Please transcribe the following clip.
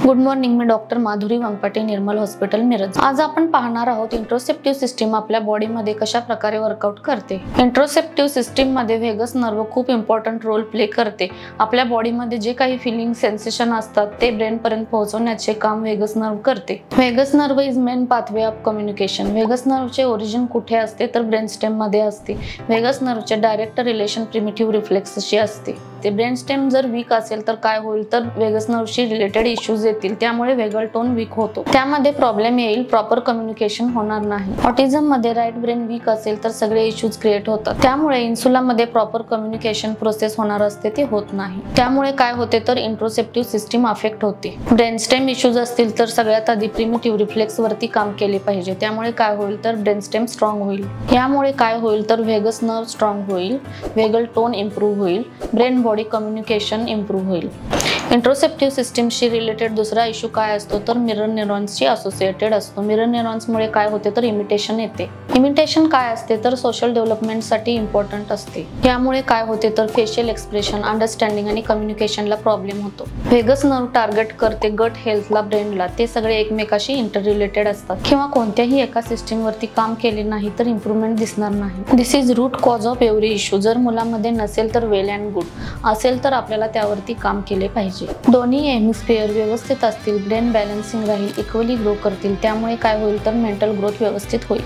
Good morning, मी doctor Madhuri वंपटे, निर्मल hospital, Miraj. आज आपण पाहणार आहोत इंट्रोसेप्टिव्ह सिस्टीम आपल्या बॉडीमध्ये कशा प्रकारे वर्कआउट करते। इंट्रोसेप्टिव्ह सिस्टीम मध्ये व्हेगस नर्व खूप इम्पॉर्टंट रोल प्ले करते। आपल्या बॉडीमध्ये जे काही फिलिंग सेन्सेशन असतात ते ब्रेन पर्यंत पोहोचवण्याचे काम व्हेगस नर्व करते। Vagus nerve is main pathway of communication. Vagus नर्वचे ओरिजिन कुठे असते तर ब्रेन स्टेम मध्ये असते। व्हेगस नर्वचे डायरेक्ट रिलेशन प्रिमिटिव्ह रिफ्लेक्सशी असते। ते ब्रेन स्टेम जर वीक असेल तर काय होईल तर व्हेगस नर्वशी रिलेटेड इश्यूज येतील, त्यामुळे व्हेगल टोन वीक होतो, त्यामध्ये प्रॉब्लेम येईल, प्रॉपर कम्युनिकेशन होणार नाही। ऑटिझम मध्ये राईट ब्रेन वीक असेल तर सगळे इश्यूज क्रिएट होतात, त्यामुळे इन्सुला मध्ये प्रॉपर कम्युनिकेशन प्रोसेस होणार असते ते होत नाही, त्यामुळे काय होते तर इंट्रोसेप्टिव्ह सिस्टीम अफेक्ट होते। ब्रेन स्टेम इश्यूज असतील तर सगळ्यात आधी प्रिमिटिव्ह रिफ्लेक्स वरती काम केले पाहिजे, त्यामुळे काय होईल तर ब्रेन स्टेम स्ट्रॉंग होईल। यामुळे काय होईल तर व्हेगस नर्व स्ट्रॉंग होईल, व्हेगल टोन इम्प्रूव्ह होईल, ब्रेन बॉडी कम्युनिकेशन इम्प्रूव्ह होईल। इंट्रोसेप्टिव्ह सिस्टीमशी रिलेटेड दुसरा इश्यू काय असतो तर मिरर न्यूरॉन्सशी असोसिएटेड असतो। मिरर न्यूरॉन्समुळे काय होते तर इमिटेशन येते। इमिटेशन काय असते तर सोशल डेव्हलपमेंटसाठी इम्पॉर्टंट असते। यामुळे काय होते तर फेशियल एक्सप्रेशन, अंडरस्टँडिंग आणि कम्युनिकेशनला प्रॉब्लेम होतो। व्हेगस नर्व टार्गेट करते गट हेल्थला, ब्रेनला, ते सगळे एकमेकाशी इंटर रिलेटेड असतात किंवा कोणत्याही एका सिस्टीमवरती काम केले नाही तर इम्प्रूव्हमेंट दिसणार नाही। This is root cause of every issue. जर मुलामध्ये नसेल तर वेल अँड गुड, असेल तर आपल्याला त्यावरती काम केले पाहिजे। दोन्ही हेमिस्फिअर व्यवस्थित असतील, ब्रेन बॅलन्सिंग राहील, इक्वली ग्रो करतील, त्यामुळे काय होईल तर मेंटल ग्रोथ व्यवस्थित होईल।